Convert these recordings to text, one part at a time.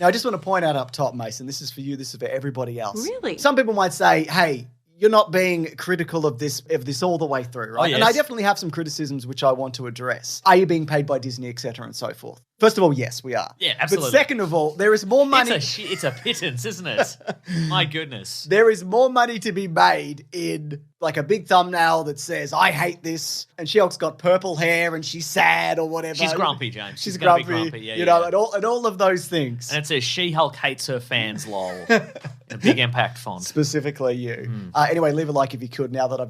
Now, I just want to point out up top, Mason, this is for you, this is for everybody else. Really? Some people might say, hey, you're not being critical of this all the way through, right? Oh, yes. And I definitely have some criticisms which I want to address. Are you being paid by Disney, et cetera, and so forth? First of all, yes, we are. Yeah, absolutely. But second of all, there is more money. It's a pittance, isn't it? My goodness. There is more money to be made in like a big thumbnail that says, I hate this, and She-Hulk's got purple hair and she's sad or whatever. She's grumpy, James. She's gonna grumpy. be grumpy. Yeah, you know, and all of those things. And it says She-Hulk hates her fans, lol. In a big impact font. Specifically you. Anyway, leave a like if you could now that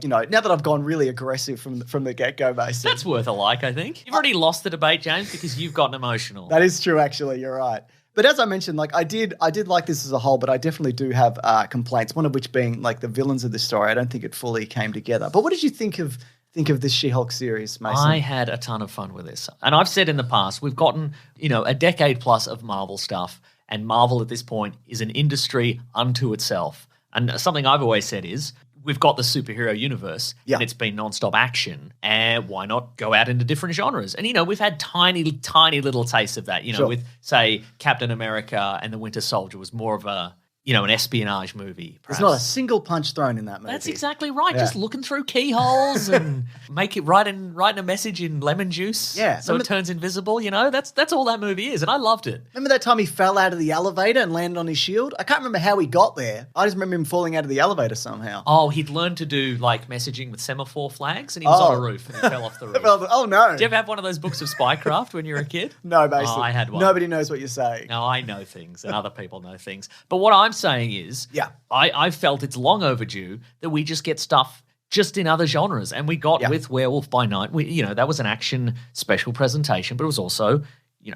I've gone really aggressive from the get-go, Mason. That's worth a like, I think. You've already lost the debate, James, because you've gotten emotional. That is true, actually. You're right. But as I mentioned, like I did like this as a whole, but I definitely do have complaints. One of which being like the villains of this story. I don't think it fully came together. But what did you think of this She-Hulk series, Mason? I had a ton of fun with this. And I've said in the past, we've gotten, a decade plus of Marvel stuff. And Marvel at this point is an industry unto itself. And something I've always said is, we've got the superhero universe, and it's been nonstop action, and why not go out into different genres? And, we've had tiny, tiny little tastes of that, with, say, Captain America and the Winter Soldier was more of a, an espionage movie. Perhaps. There's not a single punch thrown in that movie. That's exactly right. Yeah. Just looking through keyholes and writing a message in lemon juice so it turns invisible, That's all that movie is, and I loved it. Remember that time he fell out of the elevator and landed on his shield? I can't remember how he got there. I just remember him falling out of the elevator somehow. Oh, he'd learned to do, messaging with semaphore flags, and he was on a roof, and he fell off the roof. Oh, no. Did you ever have one of those books of spycraft when you were a kid? No, basically. Oh, I had one. Nobody knows what you're saying. No, I know things, and other people know things. But what I'm saying is, I felt it's long overdue that we just get stuff just in other genres. And we got with Werewolf by Night. That was an action special presentation, but it was also,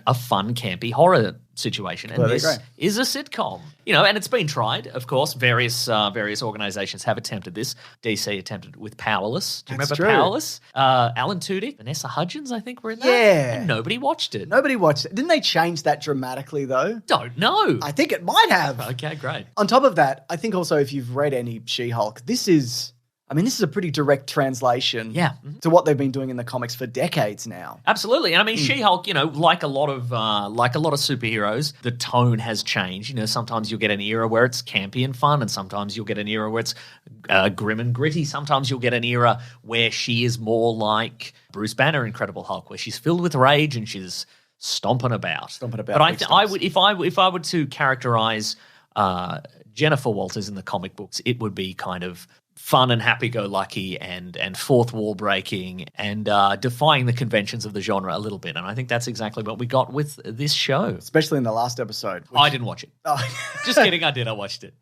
a fun, campy horror situation. And this is a sitcom. And it's been tried, of course. Various organizations have attempted this. DC attempted it with Powerless. Do you remember Powerless? Alan Tudyk, Vanessa Hudgens, I think, were in that. Yeah. And nobody watched it. Didn't they change that dramatically, though? Don't know. I think it might have. Okay, great. On top of that, I think also if you've read any She-Hulk, this is a pretty direct translation to what they've been doing in the comics for decades now. Absolutely. And She-Hulk, like a lot of superheroes, the tone has changed. Sometimes you'll get an era where it's campy and fun, and sometimes you'll get an era where it's grim and gritty. Sometimes you'll get an era where she is more like Bruce Banner, Incredible Hulk, where she's filled with rage and she's stomping about. But I would, if I were to characterize Jennifer Walters in the comic books, it would be kind of fun and happy-go-lucky and fourth wall breaking and defying the conventions of the genre a little bit. And I think that's exactly what we got with this show. Especially in the last episode. I didn't watch it. Oh. Just kidding, I did. I watched it.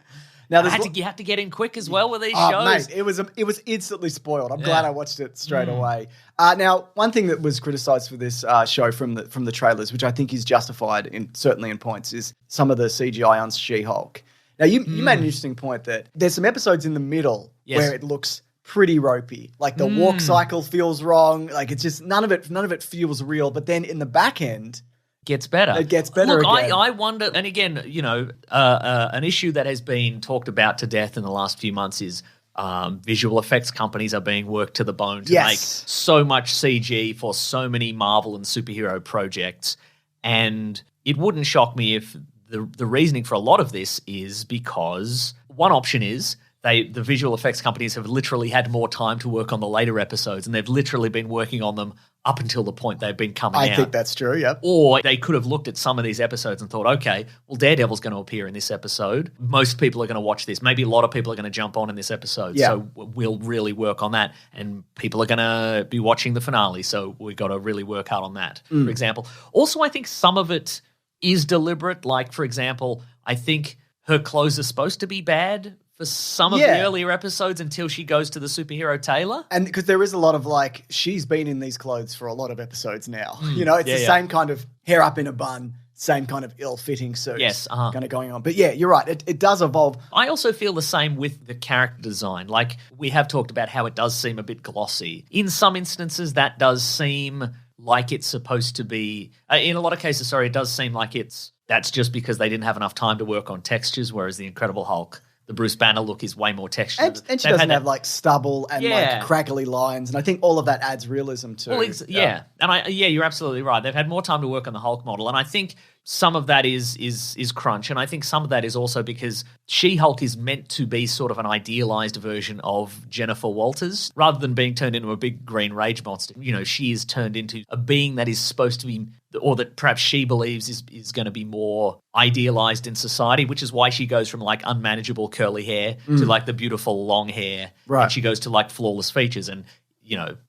Now you have to get in quick as well with these shows. Mate, it was instantly spoiled. I'm glad I watched it straight away. Now, one thing that was criticised for this show from the trailers, which I think is justified certainly in points, is some of the CGI on She-Hulk. Now, you made an interesting point that there's some episodes in the middle where it looks pretty ropey. Like the walk cycle feels wrong. Like it's just none of it feels real. But then in the back end, gets better. It gets better. Look, again. I wonder, and again, an issue that has been talked about to death in the last few months is visual effects companies are being worked to the bone to make so much CG for so many Marvel and superhero projects. And it wouldn't shock me if the reasoning for a lot of this is because one option is the visual effects companies have literally had more time to work on the later episodes, and they've literally been working on them up until the point they've been coming out. I think that's true, yeah. Or they could have looked at some of these episodes and thought, okay, well, Daredevil's going to appear in this episode. Most people are going to watch this. Maybe a lot of people are going to jump on in this episode. Yeah. So we'll really work on that. And people are going to be watching the finale. So we've got to really work hard on that, for example. Also, I think some of it is deliberate. Like, for example, I think her clothes are supposed to be bad for some of the earlier episodes until she goes to the superhero tailor. And because there is a lot of she's been in these clothes for a lot of episodes now. It's the same kind of hair up in a bun, same kind of ill-fitting suits kind of going on. But yeah, you're right. It does evolve. I also feel the same with the character design. Like we have talked about how it does seem a bit glossy. In some instances, that does seem like it's supposed to be, in a lot of cases, it does seem like that's just because they didn't have enough time to work on textures, whereas the Incredible Hulk, the Bruce Banner look is way more textured. And she doesn't have stubble and crackly lines, and I think all of that adds realism to And you're absolutely right. They've had more time to work on the Hulk model, and I think some of that is crunch, and I think some of that is also because She-Hulk is meant to be sort of an idealized version of Jennifer Walters, rather than being turned into a big green rage monster. She is turned into a being that is supposed to be, or that perhaps she believes is going to be more idealized in society, which is why she goes from like unmanageable curly hair to like the beautiful long hair, right? And she goes to like flawless features, and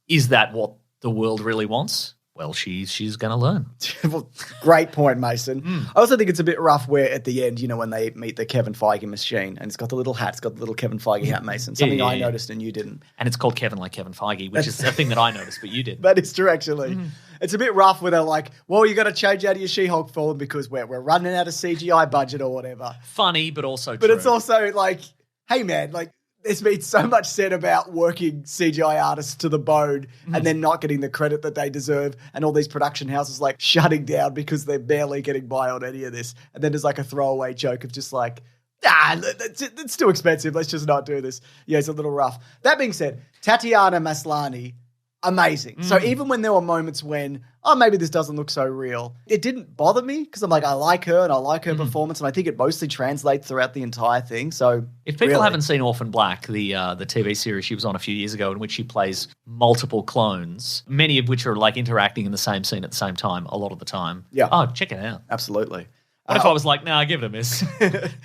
is that what the world really wants? Well, she's going to learn. Well, great point, Mason. I also think it's a bit rough where at the end, when they meet the Kevin Feige machine and it's got the little hat, it's got the little Kevin Feige hat, Mason. Something I noticed and you didn't. And it's called Kevin like Kevin Feige, which is a thing that I noticed, but you didn't. That is true, actually. It's a bit rough where they're like, well, you got to change out of your She-Hulk form because we're running out of CGI budget or whatever. Funny, but also true. But it's also like, hey, man, like, there's been so much said about working CGI artists to the bone and then not getting the credit that they deserve, and all these production houses like shutting down because they're barely getting by on any of this. And then there's like a throwaway joke of just like, it's too expensive. Let's just not do this. Yeah, it's a little rough. That being said, Tatiana Maslany, amazing. So even when there were moments when, maybe this doesn't look so real, it didn't bother me because I'm like, I like her and I like her performance, and I think it mostly translates throughout the entire thing. So if people haven't seen Orphan Black, the TV series she was on a few years ago, in which she plays multiple clones, many of which are like interacting in the same scene at the same time a lot of the time. Yeah. Oh, check it out. Absolutely. What if I was like, give it a miss?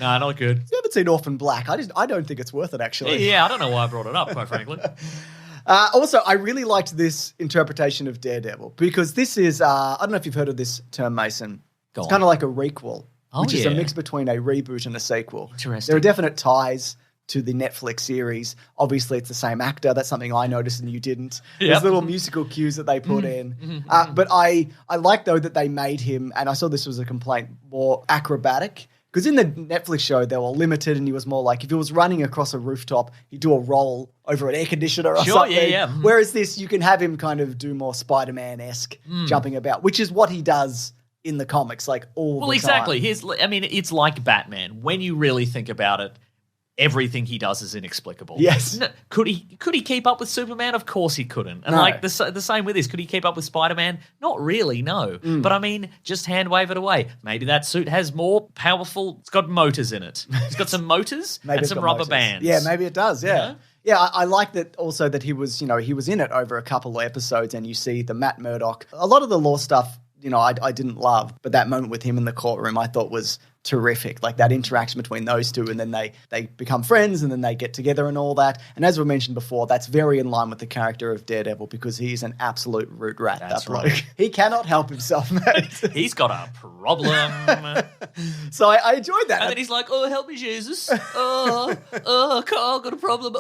Nah, not good. You haven't seen Orphan Black. I don't think it's worth it, actually. Yeah, I don't know why I brought it up, quite frankly. Also, I really liked this interpretation of Daredevil because this is, I don't know if you've heard of this term, Mason. It's kind of like a requel, which is a mix between a reboot and a sequel. Interesting. There are definite ties to the Netflix series. Obviously, it's the same actor. That's something I noticed and you didn't. Yep. There's little musical cues that they put in. But I like, though, that they made him, and I saw this was a complaint, more acrobatic. Because in the Netflix show, they were limited, and he was more like, if he was running across a rooftop, he'd do a roll over an air conditioner or something. Yeah. Whereas this, you can have him kind of do more Spider-Man-esque jumping about, which is what he does in the comics, like all the time. Well, exactly. It's like Batman. When you really think about it, everything he does is inexplicable. Yes. No, could he keep up with Superman? Of course he couldn't. And like the same with this. Could he keep up with Spider-Man? Not really, no. But I mean, just hand wave it away. Maybe that suit has more powerful, it's got motors in it. It's got some motors and some rubber bands. Yeah, maybe it does, yeah. You know? Yeah, I like that also that he was in it over a couple of episodes, and you see the Matt Murdock. A lot of the law stuff, I didn't love, but that moment with him in the courtroom I thought was terrific. Like that interaction between those two, and then they become friends, and then they get together and all that. And as we mentioned before, that's very in line with the character of Daredevil because he's an absolute root rat. That's that bloke. right. He cannot help himself, mate. He's got a problem. So I enjoyed that. And then he's like, oh, help me, Jesus. I've got a problem.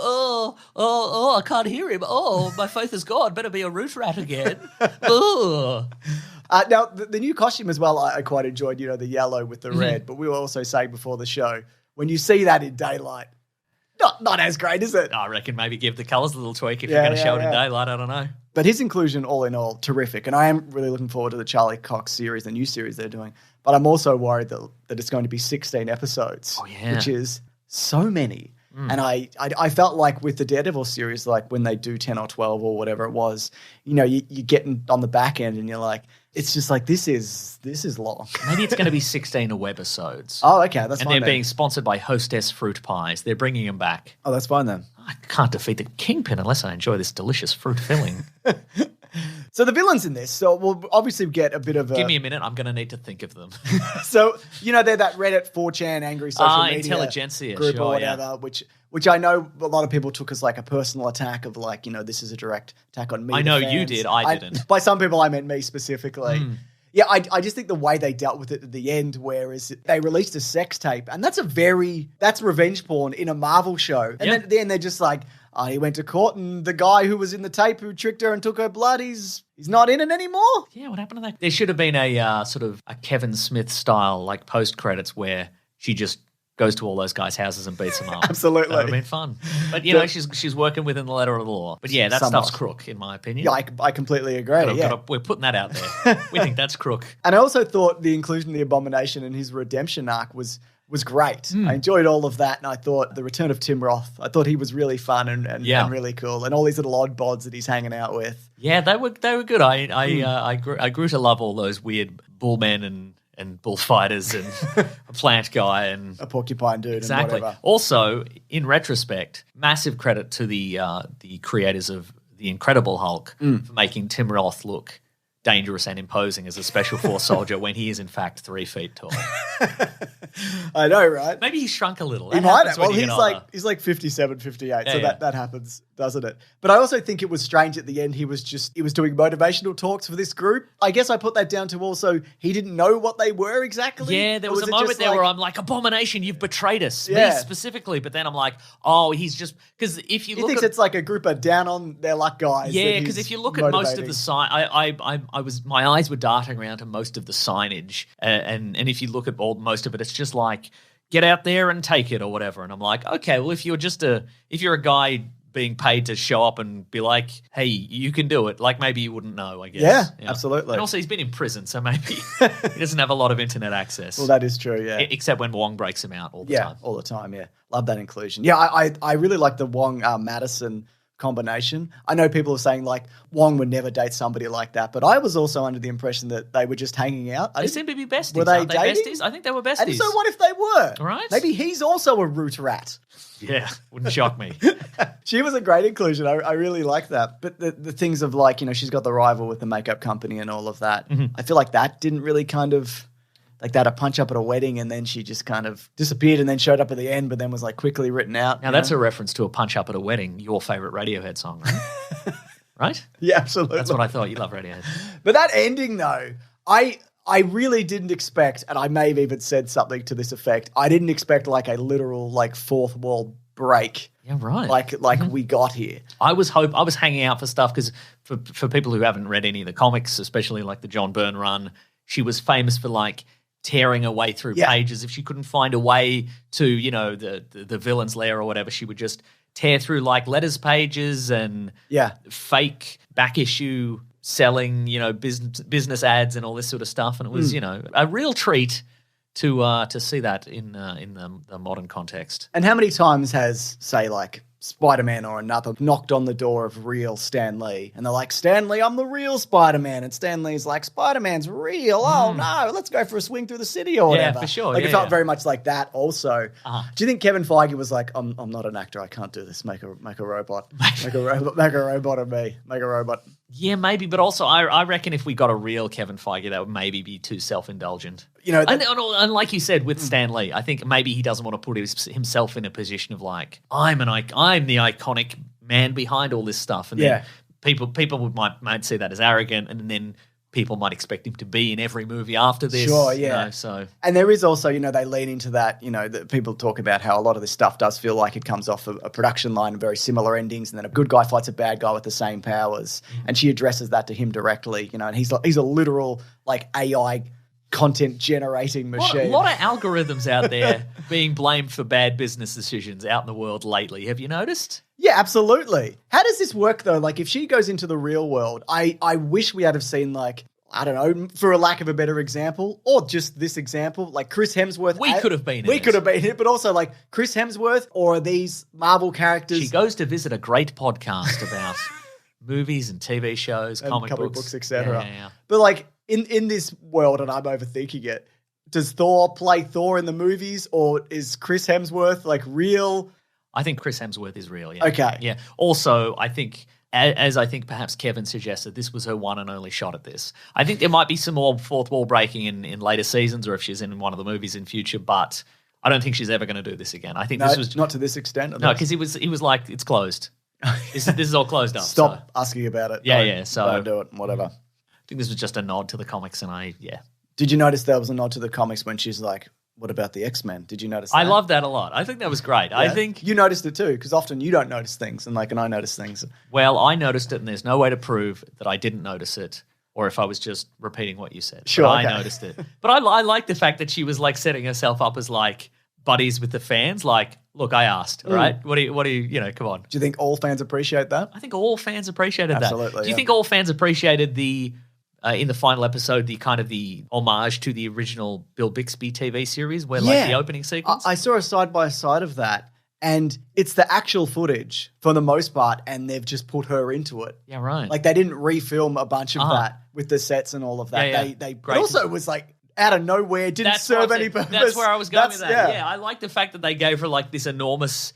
I can't hear him. Oh, my faith is gone. Better be a root rat again. Now, the new costume as well, I quite enjoyed, the yellow with the red. But we were also saying before the show, when you see that in daylight, not as great, is it? I reckon maybe give the colours a little tweak if you're going to show it in daylight. I don't know. But his inclusion, all in all, terrific. And I am really looking forward to the Charlie Cox series, the new series they're doing. But I'm also worried that it's going to be 16 episodes, which is so many. And I felt like with the Daredevil series, like when they do 10 or 12 or whatever it was, you get on the back end and you're like, it's just like, this is long. Maybe it's going to be 16 webisodes. Oh, okay. That's fine. And they're being sponsored by Hostess Fruit Pies. They're bringing them back. Oh, that's fine then. I can't defeat the Kingpin unless I enjoy this delicious fruit filling. So the villains in this, so we'll obviously get a bit of a... Give me a minute, I'm going to need to think of them. So, they're that Reddit 4chan angry social media intelligentsia, group or whatever, which I know a lot of people took as like a personal attack of like, this is a direct attack on me. I know you did, I didn't. By some people, I meant me specifically. Yeah, I just think the way they dealt with it at the end, whereas they released a sex tape, and that's revenge porn in a Marvel show. And then at the end, they're just like, he went to court, and the guy who was in the tape who tricked her and took her blood, he's not in it anymore. Yeah, what happened to that? There should have been a sort of a Kevin Smith style, like post-credits where she just goes to all those guys' houses and beats them up. Absolutely. That would have been fun. But, she's working within the letter of the law. But, yeah, that stuff's crook, in my opinion. Yeah, I completely agree. We're putting that out there. We think that's crook. And I also thought the inclusion of the Abomination in his redemption arc was great. I enjoyed all of that, and I thought the return of Tim Roth, I thought he was really fun and really cool, and all these little odd bods that he's hanging out with. Yeah, they were good. I grew to love all those weird bullmen and bullfighters and a plant guy and a porcupine dude exactly. and whatever. Also, in retrospect, massive credit to the creators of The Incredible Hulk for making Tim Roth look dangerous and imposing as a special force soldier when he is in fact 3 feet tall. I know, right? Maybe he shrunk a little. He might have. Well, he's like 57, 58, so that happens, doesn't it? But I also think it was strange at the end. He was doing motivational talks for this group. I guess I put that down to also he didn't know what they were exactly. Yeah, there was a moment there where I'm like, Abomination, you've betrayed us, me specifically. But then I'm like, oh, he's just because if you look, he thinks it's like a group of down on their luck guys. Yeah, because if you look at most of the sign, my eyes were darting around to most of the signage, and if you look at most of it, it's just like get out there and take it or whatever. And I'm like, okay, well if you're a guy being paid to show up and be like, hey, you can do it, like maybe you wouldn't know, I guess. Yeah, absolutely. And also he's been in prison, so maybe he doesn't have a lot of internet access. Well, that is true, yeah. Except when Wong breaks him out all the time. Yeah, all the time, yeah. Love that inclusion. Yeah, I really like the Wong Madisynn combination. I know people are saying like Wong would never date somebody like that, but I was also under the impression that they were just hanging out. They seem to be besties. Were they dating? Besties? I think they were besties. And so what if they were? Right. Maybe he's also a root rat. Yeah, wouldn't shock me. She was a great inclusion. I really like that. But the things of like, she's got the rival with the makeup company and all of that. Mm-hmm. I feel like that didn't really kind of like that, a punch up at a wedding, and then she just kind of disappeared and then showed up at the end, but then was like quickly written out. Now that's a reference to a punch up at a wedding, your favorite Radiohead song, right? Right? Yeah, absolutely. That's what I thought. You love Radiohead. But that ending though, I really didn't expect, and I may have even said something to this effect, I didn't expect like a literal like fourth wall break. Yeah, right. Like we got here. I was hanging out for stuff because for people who haven't read any of the comics, especially like the John Byrne run, she was famous for like tearing her way through pages. If she couldn't find a way to, the villain's lair or whatever, she would just tear through like letters pages and fake back issue selling, business ads and all this sort of stuff. And it was, a real treat to see that in the modern context. And how many times has, say, like Spider-Man or another knocked on the door of real Stan Lee, and they're like, Stan Lee, I'm the real Spider-Man, and Stan Lee's like, Spider-Man's real. Oh no, let's go for a swing through the city or whatever. Yeah, for sure. Like it felt very much like that. Also, do you think Kevin Feige was like, I'm not an actor, I can't do this. Make a robot, make a robot of me, make a robot. Yeah, maybe, but also I reckon if we got a real Kevin Feige, that would maybe be too self-indulgent. And like you said with Stan Lee, I think maybe he doesn't want to put himself in a position of like, I'm the iconic man behind all this stuff, and then people might see that as arrogant, and then people might expect him to be in every movie after this. Sure, yeah. So, and there is also, they lean into that, that people talk about how a lot of this stuff does feel like it comes off a production line of very similar endings, and then a good guy fights a bad guy with the same powers, and she addresses that to him directly, and he's a literal like AI content generating machine. A lot of algorithms out there being blamed for bad business decisions out in the world lately. Have you noticed? Yeah, absolutely. How does this work though? Like if she goes into the real world, I wish we had have seen like, I don't know, for a lack of a better example, or just this example, like Chris Hemsworth. We could have been it, but also like Chris Hemsworth or these Marvel characters. She goes to visit a great podcast about movies and TV shows, and comic books, etc. Yeah. But like in this world, and I'm overthinking it, does Thor play Thor in the movies, or is Chris Hemsworth like real? I think Chris Hemsworth is real, yeah. Okay. Yeah. Also, I think, as I think perhaps Kevin suggested, this was her one and only shot at this. I think there might be some more fourth wall breaking in later seasons, or if she's in one of the movies in future, but I don't think she's ever going to do this again. I think this was... not to this extent. No, because he was like, it's closed. This is all closed up. Stop asking about it. Yeah, don't do it, whatever. I think this was just a nod to the comics, and Did you notice there was a nod to the comics when she's like, what about the X-Men? Did you notice that? I love that a lot. I think that was great. Yeah. I think... You noticed it too, because often you don't notice things, and I notice things. Well, I noticed it, and there's no way to prove that I didn't notice it, or if I was just repeating what you said. Sure, I noticed it. But I like the fact that she was like setting herself up as like buddies with the fans. Like, look, I asked, all right? What do you, come on. Do you think all fans appreciate that? I think all fans appreciated Absolutely, that. Do you think all fans appreciated the... in the final episode, the kind of the homage to the original Bill Bixby TV series, where like the opening sequence. I saw a side by side of that, and it's the actual footage for the most part, and they've just put her into it. Yeah, right. Like they didn't refilm a bunch of that with the sets and all of that. Yeah. They also was like out of nowhere, didn't serve any purpose. That's where I was going with that. Yeah, I like the fact that they gave her like this enormous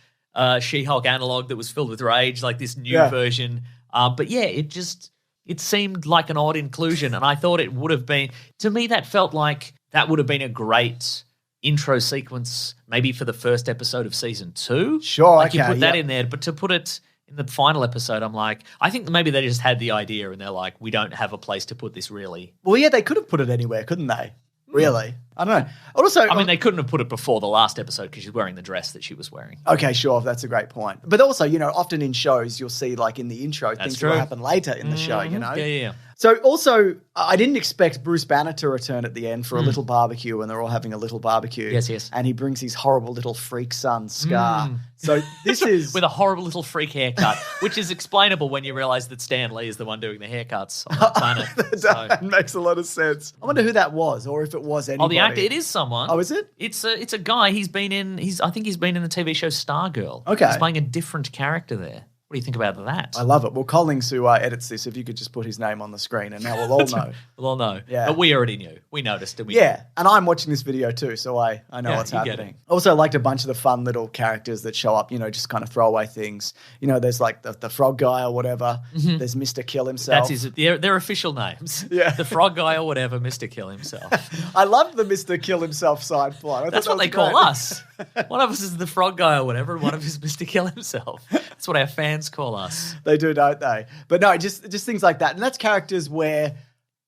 She-Hulk analog that was filled with rage, like this new version. But yeah, it seemed like an odd inclusion, and I thought it would have been, to me, that felt like that would have been a great intro sequence, maybe for the first episode of season 2. Sure, like you put that in there, but to put it in the final episode, I'm like, I think maybe they just had the idea and they're like, we don't have a place to put this really. Well, yeah, they could have put it anywhere, couldn't they? Really? I don't know. Also, I mean, they couldn't have put it before the last episode because she's wearing the dress that she was wearing. Okay, sure. That's a great point. But also, often in shows, you'll see like in the intro, things that will happen later in the show, Yeah. So also, I didn't expect Bruce Banner to return at the end for a little barbecue when they're all having a little barbecue. Yes. And he brings his horrible little freak son, Scar. So this is... With a horrible little freak haircut, which is explainable when you realise that Stan Lee is the one doing the haircuts on the planet. That makes a lot of sense. I wonder who that was, or if it was anybody. Oh, the actor, it is someone. Oh, is it? It's a guy. I think he's been in the TV show Stargirl. Okay. He's playing a different character there. What do you think about that? I love it. Well, Collings, who edits this, if you could just put his name on the screen, and now we'll all know. We'll all know. Yeah. But we already knew. We noticed, didn't we? Yeah, and I'm watching this video too, so I know what's happening. Also, I liked a bunch of the fun little characters that show up, just kind of throwaway things. There's like the frog guy or whatever. Mm-hmm. There's Mr. Kill himself. That's their official names. Yeah. The frog guy or whatever, Mr. Kill himself. I loved the Mr. Kill himself side plot. That's what they call us. One of us is the frog guy or whatever, and one of us is Mr. Kill himself. That's what our fans call us. They do, don't they? But no, just things like that. And that's characters where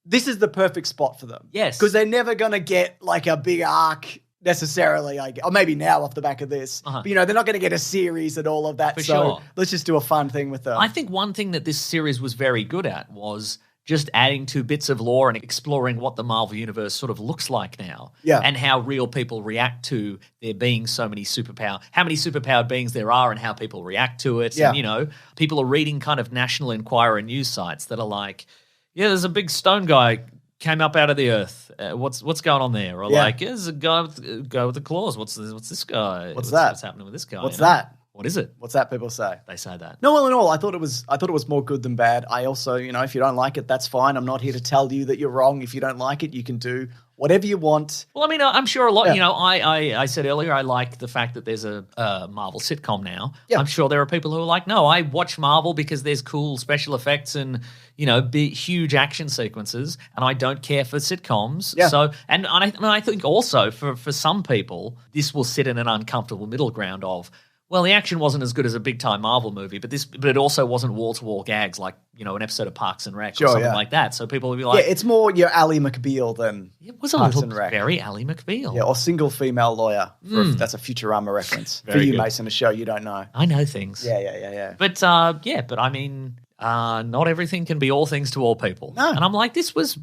this is the perfect spot for them. Yes. Because they're never going to get like a big arc necessarily, or maybe now off the back of this. But, they're not going to get a series and all of that. For sure. Let's just do a fun thing with them. I think one thing that this series was very good at was just adding to bits of lore and exploring what the Marvel Universe sort of looks like now. Yeah. And how real people react to there being so many how many superpowered beings there are and how people react to it. Yeah. And, people are reading kind of National Enquirer news sites that are like, yeah, there's a big stone guy came up out of the earth. What's going on there? Or like, yeah, there's a guy with the claws. What's this guy? What's that? What's happening with this guy? What's that? What is it? What's that people say? They say that. No, all in all, I thought it was more good than bad. I also, if you don't like it, that's fine. I'm not here to tell you that you're wrong. If you don't like it, you can do whatever you want. Well, I mean, I'm sure a lot, I said earlier, I like the fact that there's a Marvel sitcom now. Yeah. I'm sure there are people who are like, no, I watch Marvel because there's cool special effects and, big, huge action sequences, and I don't care for sitcoms. Yeah. So, and I think also for some people, this will sit in an uncomfortable middle ground of, well, the action wasn't as good as a big-time Marvel movie, but it also wasn't wall-to-wall gags like, an episode of Parks and Rec or something like that. So people will be like... Yeah, it's more your Ally McBeal than it was a Parks little and Rec. Very Ally McBeal. Yeah, or Single Female Lawyer. That's a Futurama reference. For you, good. Mason, a show you don't know. I know things. Yeah. But, but I mean... not everything can be all things to all people. No. And I'm like, this was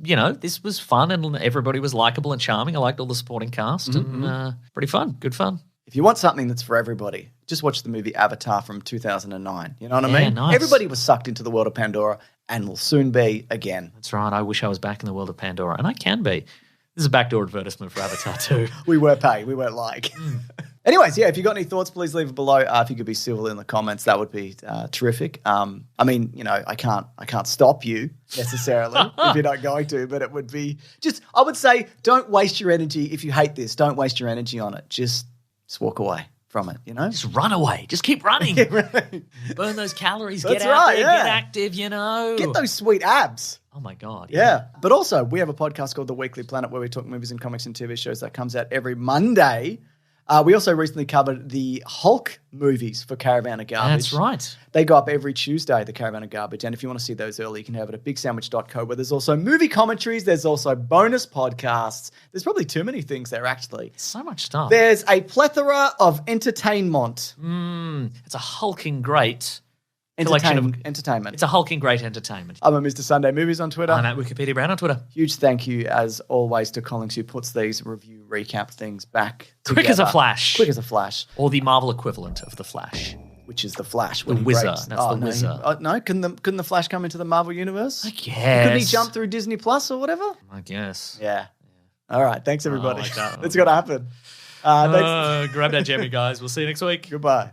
fun and everybody was likable and charming. I liked all the supporting cast and pretty fun. Good fun. If you want something that's for everybody, just watch the movie Avatar from 2009. You know what I mean? Nice. Everybody was sucked into the world of Pandora and will soon be again. That's right. I wish I was back in the world of Pandora, and I can be. This is a backdoor advertisement for Avatar too. We were paid. We weren't like. Anyways, if you got any thoughts, please leave it below. If you could be civil in the comments, that would be terrific. I mean, I can't stop you necessarily if you're not going to, but it would be I would say, don't waste your energy. If you hate this, don't waste your energy on it. Just walk away from it, Just run away. Just keep running. Burn those calories. Get out there. Get active, Get those sweet abs. Oh, my God. Yeah. But also, we have a podcast called The Weekly Planet where we talk movies and comics and TV shows that comes out every Monday. We also recently covered the Hulk movies for Caravan of Garbage. That's right. They go up every Tuesday, the Caravan of Garbage. And if you want to see those early, you can have it at bigsandwich.co, where there's also movie commentaries. There's also bonus podcasts. There's probably too many things there, actually. So much stuff. There's a plethora of entertainment. It's a hulking great collection of entertainment. It's a hulking great entertainment. I'm at Mr. Sunday Movies on Twitter. I'm at Wikipedia Brown on Twitter. Huge thank you, as always, to Collings, who puts these review recap things back together. Quick as a flash. Quick as a flash. Or the Marvel equivalent of the Flash. Which is the Flash. The Whizzer. That's the Whizzer. No, couldn't the Flash come into the Marvel Universe? I guess. Couldn't he jump through Disney Plus or whatever? I guess. Yeah. All right. Thanks, everybody. Like that. It's got to happen. Grab that jammy, guys. We'll see you next week. Goodbye.